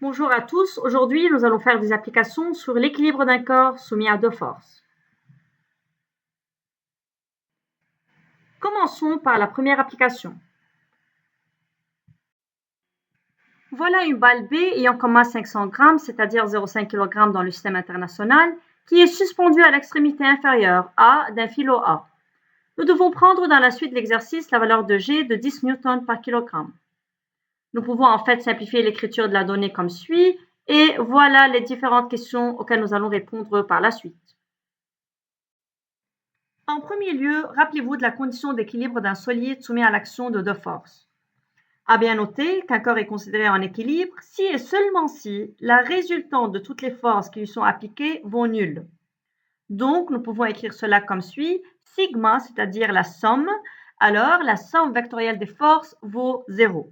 Bonjour à tous, aujourd'hui nous allons faire des applications sur l'équilibre d'un corps soumis à deux forces. Commençons par la première application. Voilà une balle B ayant comme masse 500 g, c'est-à-dire 0,5 kg dans le système international, qui est suspendue à l'extrémité inférieure A d'un fil OA. Nous devons prendre dans la suite de l'exercice la valeur de G de 10 N par kg. Nous pouvons en fait simplifier l'écriture de la donnée comme suit, et voilà les différentes questions auxquelles nous allons répondre par la suite. En premier lieu, rappelez-vous de la condition d'équilibre d'un solide soumis à l'action de deux forces. À bien noter qu'un corps est considéré en équilibre si et seulement si la résultante de toutes les forces qui lui sont appliquées vaut nulle. Donc, nous pouvons écrire cela comme suit. Sigma, c'est-à-dire la somme, alors la somme vectorielle des forces vaut 0.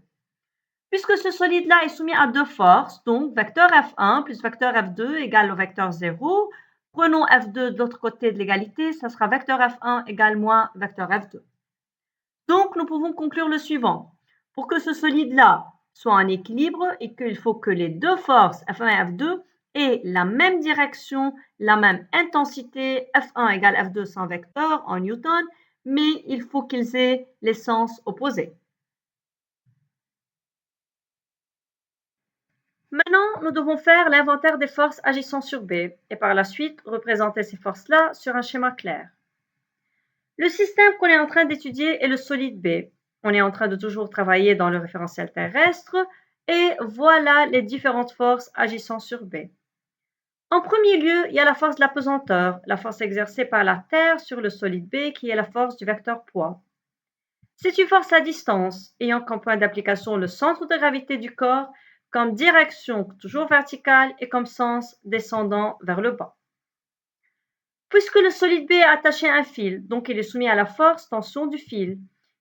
Puisque ce solide-là est soumis à deux forces, donc vecteur F1 plus vecteur F2 égale au vecteur 0, prenons F2 de l'autre côté de l'égalité, ça sera vecteur F1 égale moins vecteur F2. Donc, nous pouvons conclure le suivant. Pour que ce solide-là soit en équilibre, et qu'il faut que les deux forces F1 et F2 aient la même direction, la même intensité, F1 égale F2 sans vecteur en newton, mais il faut qu'ils aient les sens opposés. Maintenant, nous devons faire l'inventaire des forces agissant sur B et par la suite représenter ces forces-là sur un schéma clair. Le système qu'on est en train d'étudier est le solide B. On est en train de toujours travailler dans le référentiel terrestre et voilà les différentes forces agissant sur B. En premier lieu, il y a la force de la pesanteur, la force exercée par la Terre sur le solide B qui est la force du vecteur poids. C'est une force à distance ayant comme point d'application le centre de gravité du corps, comme direction toujours verticale et comme sens descendant vers le bas. Puisque le solide B est attaché à un fil, donc il est soumis à la force tension du fil,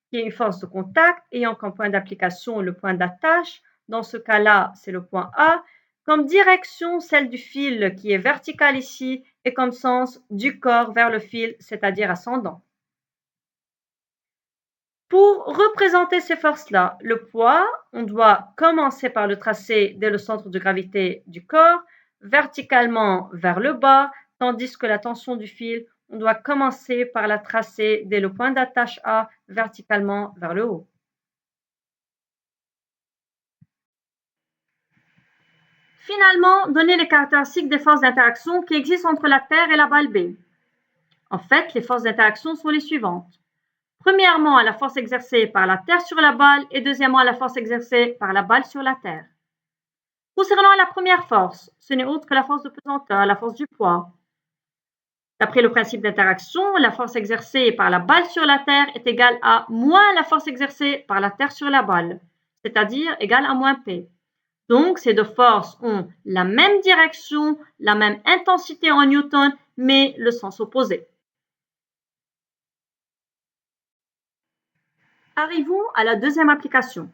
qui est une force de contact ayant comme point d'application le point d'attache, dans ce cas-là c'est le point A, comme direction celle du fil qui est verticale ici et comme sens du corps vers le fil, c'est-à-dire ascendant. Pour représenter ces forces-là, le poids, on doit commencer par le tracer dès le centre de gravité du corps, verticalement vers le bas, tandis que la tension du fil, on doit commencer par la tracer dès le point d'attache A, verticalement vers le haut. Finalement, donnez les caractéristiques des forces d'interaction qui existent entre la Terre et la balle B. En fait, les forces d'interaction sont les suivantes. Premièrement, la force exercée par la Terre sur la balle et deuxièmement, la force exercée par la balle sur la Terre. Concernant la première force, ce n'est autre que la force de pesanteur, la force du poids. D'après le principe d'interaction, la force exercée par la balle sur la Terre est égale à moins la force exercée par la Terre sur la balle, c'est-à-dire égale à moins P. Donc, ces deux forces ont la même direction, la même intensité en newton, mais le sens opposé. Arrivons à la deuxième application.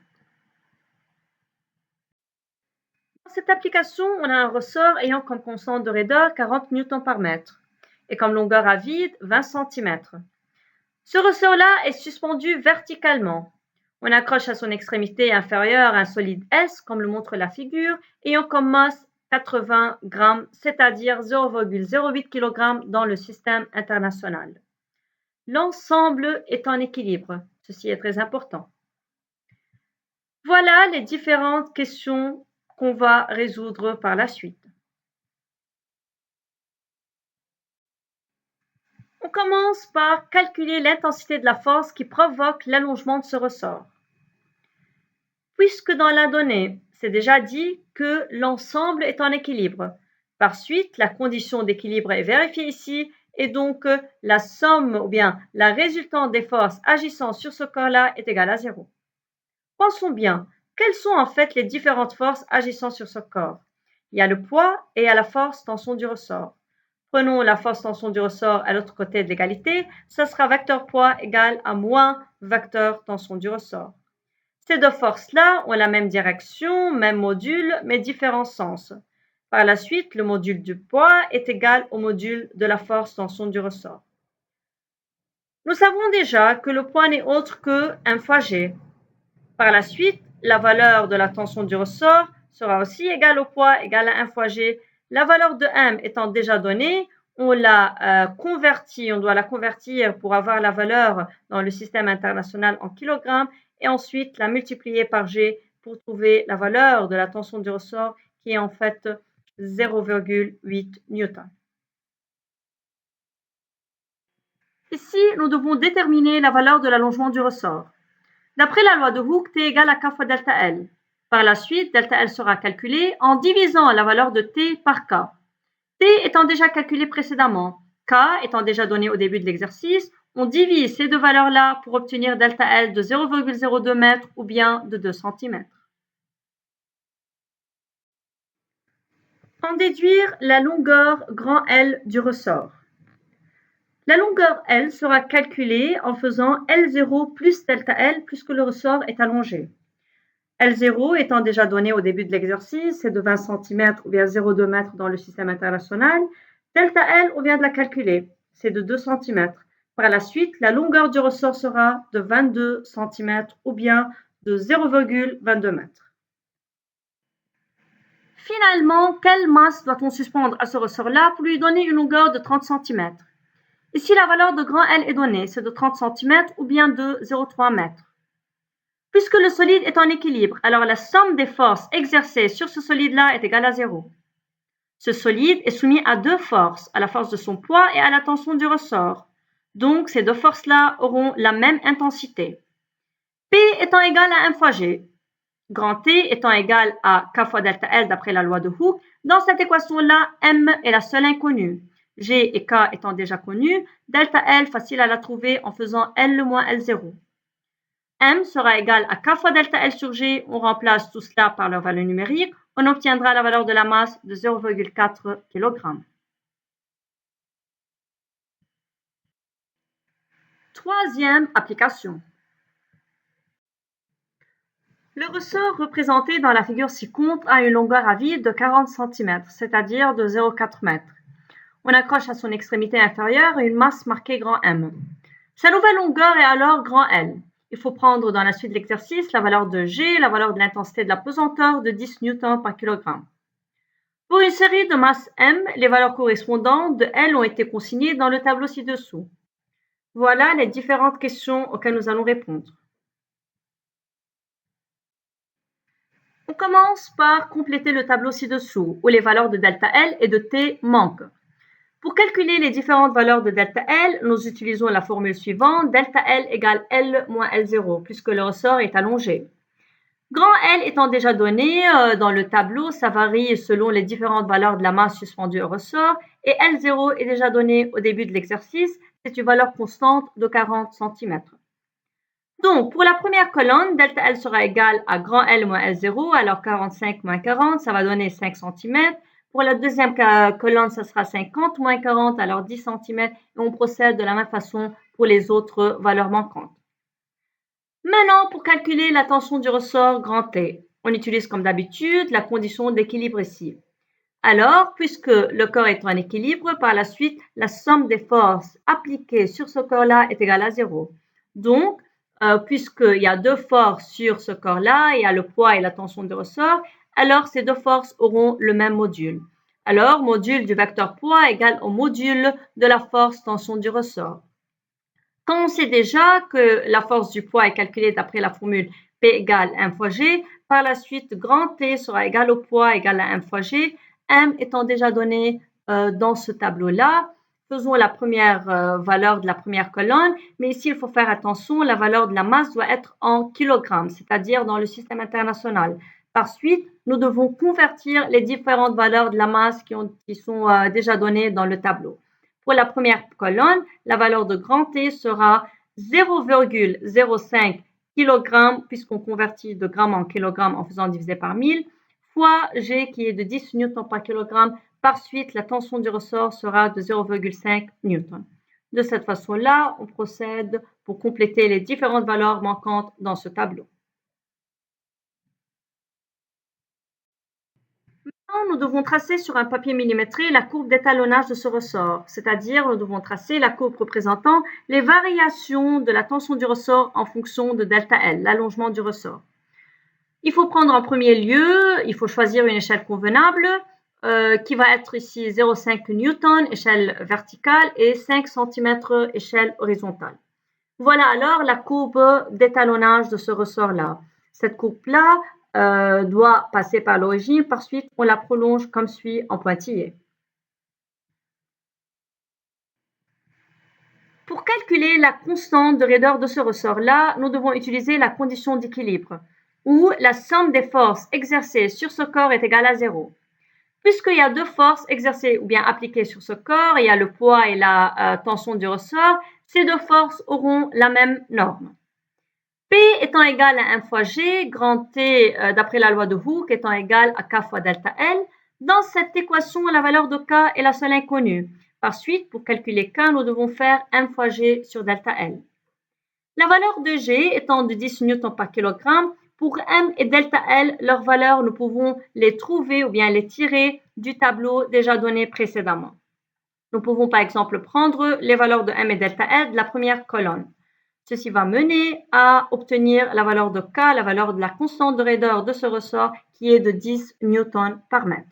Dans cette application, on a un ressort ayant comme constante de raideur 40 N par mètre et comme longueur à vide 20 cm. Ce ressort-là est suspendu verticalement. On accroche à son extrémité inférieure un solide S, comme le montre la figure, ayant comme masse 80 g, c'est-à-dire 0,08 kg dans le système international. L'ensemble est en équilibre. Ceci est très important. Voilà les différentes questions qu'on va résoudre par la suite. On commence par calculer l'intensité de la force qui provoque l'allongement de ce ressort. Puisque dans la donnée, c'est déjà dit que l'ensemble est en équilibre. Par suite, la condition d'équilibre est vérifiée ici et donc la somme ou bien la résultante des forces agissant sur ce corps-là est égale à 0. Pensons bien, quelles sont en fait les différentes forces agissant sur ce corps? Il y a le poids et il y a la force tension du ressort. Prenons la force tension du ressort à l'autre côté de l'égalité, ça sera vecteur poids égal à moins vecteur tension du ressort. Ces deux forces-là ont la même direction, même module, mais différents sens. Par la suite, le module du poids est égal au module de la force tension du ressort. Nous savons déjà que le poids n'est autre que M fois G. Par la suite, la valeur de la tension du ressort sera aussi égal au poids égal à 1 fois G. La valeur de M étant déjà donnée, on la convertit, on doit la convertir pour avoir la valeur dans le système international en kilogrammes et ensuite la multiplier par G pour trouver la valeur de la tension du ressort qui est en fait 0,8 newton. Ici, nous devons déterminer la valeur de l'allongement du ressort. D'après la loi de Hooke, T égale à K fois delta L. Par la suite, delta L sera calculé en divisant la valeur de T par K. T étant déjà calculé précédemment, K étant déjà donné au début de l'exercice, on divise ces deux valeurs-là pour obtenir delta L de 0,02 m ou bien de 2 cm. En déduire la longueur grand L du ressort. La longueur L sera calculée en faisant L0 plus delta L puisque le ressort est allongé. L0 étant déjà donné au début de l'exercice, c'est de 20 cm ou bien 0,2 m dans le système international. Delta L, on vient de la calculer, c'est de 2 cm. Par la suite, la longueur du ressort sera de 22 cm ou bien de 0,22 m. Finalement, quelle masse doit-on suspendre à ce ressort-là pour lui donner une longueur de 30 cm? Ici, la valeur de grand L est donnée, c'est de 30 cm ou bien de 0,3 m. Puisque le solide est en équilibre, alors la somme des forces exercées sur ce solide-là est égale à 0. Ce solide est soumis à deux forces, à la force de son poids et à la tension du ressort. Donc, ces deux forces-là auront la même intensité. P étant égal à 1 fois G, grand T étant égal à K fois delta L d'après la loi de Hooke, dans cette équation-là, M est la seule inconnue. G et K étant déjà connus, delta L facile à la trouver en faisant L moins L0. M sera égal à K fois delta L sur G, on remplace tout cela par leur valeur numérique, on obtiendra la valeur de la masse de 0,4 kg. Troisième application. Le ressort représenté dans la figure ci-contre a une longueur à vide de 40 cm, c'est-à-dire de 0,4 m. On accroche à son extrémité inférieure une masse marquée grand M. Sa nouvelle longueur est alors grand L. Il faut prendre dans la suite de l'exercice la valeur de G, la valeur de l'intensité de la pesanteur de 10 N par kg. Pour une série de masses M, les valeurs correspondantes de L ont été consignées dans le tableau ci-dessous. Voilà les différentes questions auxquelles nous allons répondre. On commence par compléter le tableau ci-dessous, où les valeurs de delta L et de T manquent. Pour calculer les différentes valeurs de delta L, nous utilisons la formule suivante, delta L égale L moins L0, puisque le ressort est allongé. Grand L étant déjà donné dans le tableau, ça varie selon les différentes valeurs de la masse suspendue au ressort, et L0 est déjà donné au début de l'exercice, c'est une valeur constante de 40 cm. Donc, pour la première colonne, delta L sera égal à grand L moins L0, alors 45 moins 40, ça va donner 5 cm. Pour la deuxième colonne, ça sera 50 moins 40, alors 10 cm. Et on procède de la même façon pour les autres valeurs manquantes. Maintenant, pour calculer la tension du ressort grand T, on utilise comme d'habitude la condition d'équilibre ici. Alors, puisque le corps est en équilibre, par la suite, la somme des forces appliquées sur ce corps-là est égale à 0. Donc, puisqu'il y a deux forces sur ce corps-là, il y a le poids et la tension du ressort, alors ces deux forces auront le même module. Alors, module du vecteur poids égale au module de la force tension du ressort. Quand on sait déjà que la force du poids est calculée d'après la formule P égale 1 fois G, par la suite, grand T sera égal au poids égal à 1 fois G, M étant déjà donné dans ce tableau-là. Faisons la première valeur de la première colonne, mais ici, il faut faire attention, la valeur de la masse doit être en kilogrammes, c'est-à-dire dans le système international. Par suite, nous devons convertir les différentes valeurs de la masse qui sont déjà données dans le tableau. Pour la première colonne, la valeur de grand T sera 0,05 kg, puisqu'on convertit de grammes en kilogrammes en faisant diviser par 1000, fois G qui est de 10 newtons par kilogramme. Par suite, la tension du ressort sera de 0,5 newtons. De cette façon-là, on procède pour compléter les différentes valeurs manquantes dans ce tableau. Maintenant, nous devons tracer sur un papier millimétré la courbe d'étalonnage de ce ressort, c'est-à-dire nous devons tracer la courbe représentant les variations de la tension du ressort en fonction de delta L, l'allongement du ressort. Il faut prendre en premier lieu, il faut choisir une échelle convenable qui va être ici 0,5 Newton, échelle verticale, et 5 cm, échelle horizontale. Voilà alors la courbe d'étalonnage de ce ressort-là. Cette courbe-là doit passer par l'origine, par suite on la prolonge comme suit en pointillé. Pour calculer la constante de raideur de ce ressort-là, nous devons utiliser la condition d'équilibre, où la somme des forces exercées sur ce corps est égale à 0. Puisqu'il y a deux forces exercées ou bien appliquées sur ce corps, il y a le poids et la tension du ressort, ces deux forces auront la même norme. P étant égal à 1 fois G, grand T d'après la loi de Hooke étant égal à K fois delta L, dans cette équation, la valeur de K est la seule inconnue. Par suite, pour calculer K, nous devons faire M fois G sur delta L. La valeur de G étant de 10 newtons par kilogramme, pour M et delta L, leurs valeurs, nous pouvons les trouver ou bien les tirer du tableau déjà donné précédemment. Nous pouvons par exemple prendre les valeurs de M et delta L de la première colonne. Ceci va mener à obtenir la valeur de K, la valeur de la constante de raideur de ce ressort qui est de 10 newtons par mètre.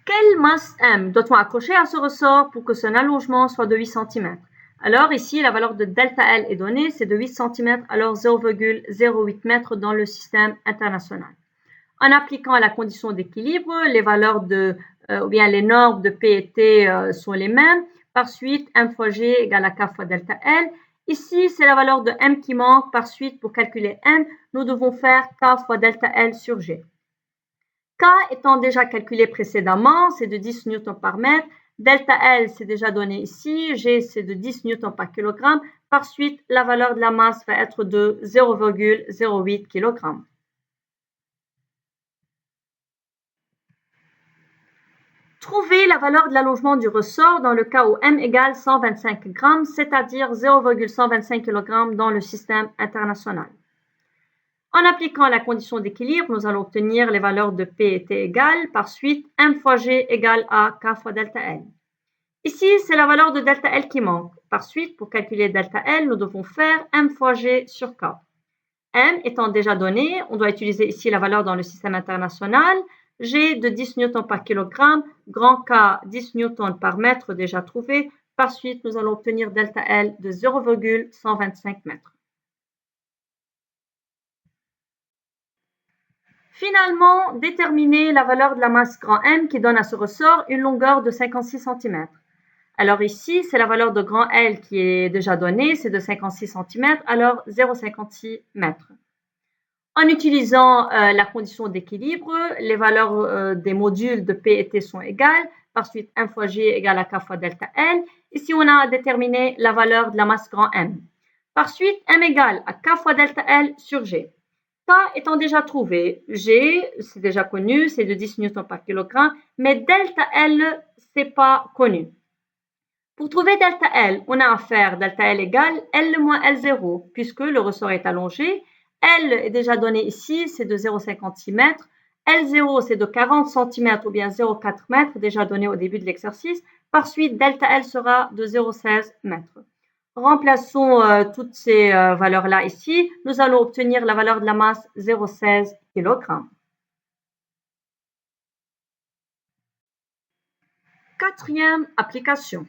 Quelle masse M doit-on accrocher à ce ressort pour que son allongement soit de 8 cm? Alors ici, la valeur de delta L est donnée, c'est de 8 cm, alors 0,08 m dans le système international. En appliquant la condition d'équilibre, les valeurs ou bien les normes de P et T sont les mêmes. Par suite, M fois G égale à K fois delta L. Ici, c'est la valeur de M qui manque. Par suite, pour calculer M, nous devons faire K fois delta L sur G. K étant déjà calculé précédemment, c'est de 10 newtons par mètre. Delta L, c'est déjà donné ici. G, c'est de 10 newtons par kilogramme. Par suite, la valeur de la masse va être de 0,08 kg. Trouvez la valeur de l'allongement du ressort dans le cas où M égale 125 g, c'est-à-dire 0,125 kg dans le système international. En appliquant la condition d'équilibre, nous allons obtenir les valeurs de P et T égales. Par suite, M fois G égale à K fois delta L. Ici, c'est la valeur de delta L qui manque. Par suite, pour calculer delta L, nous devons faire M fois G sur K. M étant déjà donné, on doit utiliser ici la valeur dans le système international. G de 10 newtons par kilogramme, grand K 10 newtons par mètre déjà trouvé. Par suite, nous allons obtenir delta L de 0,125 mètres. Finalement, déterminer la valeur de la masse grand M qui donne à ce ressort une longueur de 56 cm. Alors ici, c'est la valeur de grand L qui est déjà donnée, c'est de 56 cm, alors 0,56 m. En utilisant la condition d'équilibre, les valeurs des modules de P et T sont égales. Par suite, M fois G égale à K fois delta L. Ici, on a déterminé la valeur de la masse grand M. Par suite, M égale à K fois delta L sur G. K étant déjà trouvé, G, c'est déjà connu, c'est de 10 newtons par kilogramme, mais delta L, c'est pas connu. Pour trouver delta L, on a à faire delta L égale L moins L0, puisque le ressort est allongé. L est déjà donné ici, c'est de 0,56 m. L0, c'est de 40 cm ou bien 0,4 m, déjà donné au début de l'exercice. Par suite, delta L sera de 0,16 m. Remplaçons toutes ces valeurs-là ici. Nous allons obtenir la valeur de la masse 0,16 kg. Quatrième application.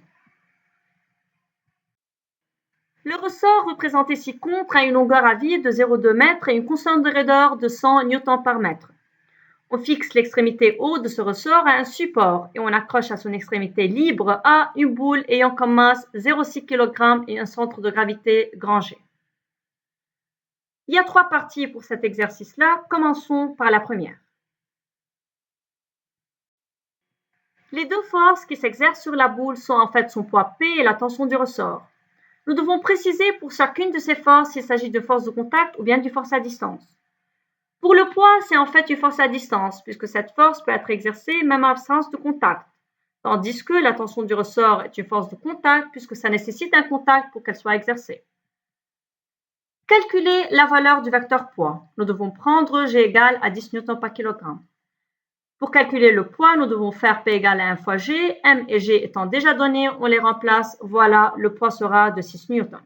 Le ressort représenté ci-contre a une longueur à vide de 0,2 m et une constante de raideur de 100 Newton par mètre. On fixe l'extrémité haute de ce ressort à un support et on accroche à son extrémité libre à une boule ayant comme masse 0,6 kg et un centre de gravité grand G. Il y a trois parties pour cet exercice-là. Commençons par la première. Les deux forces qui s'exercent sur la boule sont en fait son poids P et la tension du ressort. Nous devons préciser pour chacune de ces forces s'il s'agit de force de contact ou bien d'une force à distance. Pour le poids, c'est en fait une force à distance, puisque cette force peut être exercée même en absence de contact, tandis que la tension du ressort est une force de contact, puisque ça nécessite un contact pour qu'elle soit exercée. Calculer la valeur du vecteur poids. Nous devons prendre G égale à 10 newtons par kilogramme. Pour calculer le poids, nous devons faire P égale à 1 fois G. M et G étant déjà donnés, on les remplace. Voilà, le poids sera de 6 newtons.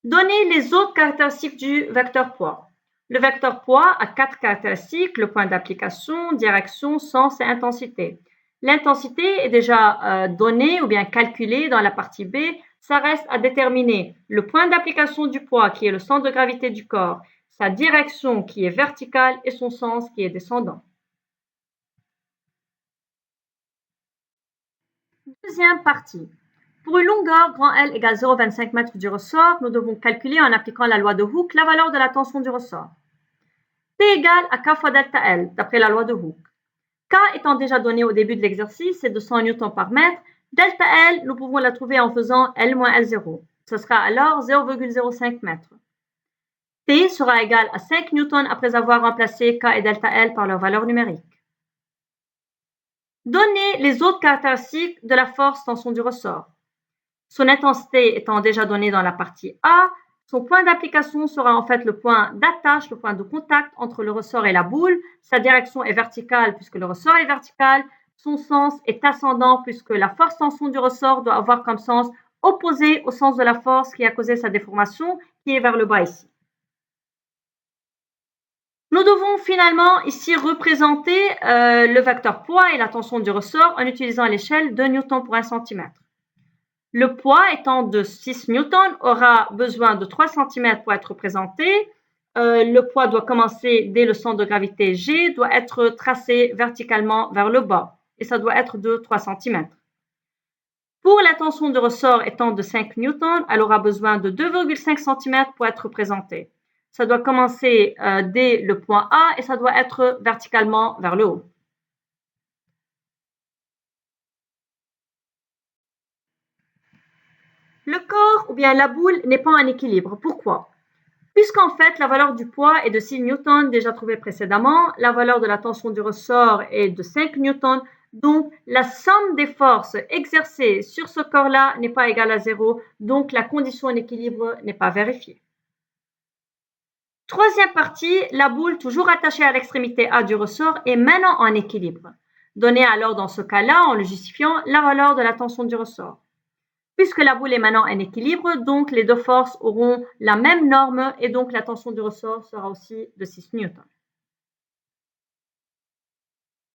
Donnez les autres caractéristiques du vecteur poids. Le vecteur poids a 4 caractéristiques, le point d'application, direction, sens et intensité. L'intensité est déjà donnée ou bien calculée dans la partie B. Ça reste à déterminer le point d'application du poids qui est le centre de gravité du corps, sa direction qui est verticale et son sens qui est descendant. Deuxième partie. Pour une longueur grand L égale 0,25 m du ressort, nous devons calculer en appliquant la loi de Hooke la valeur de la tension du ressort. P égale à K fois delta L, d'après la loi de Hooke. K étant déjà donné au début de l'exercice, c'est de 100 N par mètre. Delta L, nous pouvons la trouver en faisant L moins L0. Ce sera alors 0,05 m. P sera égal à 5 N après avoir remplacé K et delta L par leur valeur numérique. Donnez les autres caractéristiques de la force tension du ressort. Son intensité étant déjà donnée dans la partie A, son point d'application sera en fait le point d'attache, le point de contact entre le ressort et la boule. Sa direction est verticale puisque le ressort est vertical. Son sens est ascendant puisque la force tension du ressort doit avoir comme sens opposé au sens de la force qui a causé sa déformation, qui est vers le bas ici. Nous devons finalement ici représenter le vecteur poids et la tension du ressort en utilisant l'échelle de Newton pour 1 cm. Le poids étant de 6 Newton aura besoin de 3 cm pour être représenté. Le poids doit commencer dès le centre de gravité G, doit être tracé verticalement vers le bas et ça doit être de 3 cm. Pour la tension de ressort étant de 5 Newton, elle aura besoin de 2,5 cm pour être représentée. Ça doit commencer dès le point A et ça doit être verticalement vers le haut. Le corps ou bien la boule n'est pas en équilibre. Pourquoi? Puisqu'en fait, la valeur du poids est de 6 Newton déjà trouvée précédemment, la valeur de la tension du ressort est de 5 Newton, donc la somme des forces exercées sur ce corps-là n'est pas égale à 0, donc la condition en équilibre n'est pas vérifiée. Troisième partie, la boule toujours attachée à l'extrémité A du ressort est maintenant en équilibre. Donnez alors dans ce cas-là, en le justifiant, la valeur de la tension du ressort. Puisque la boule est maintenant en équilibre, donc les deux forces auront la même norme et donc la tension du ressort sera aussi de 6 Newton.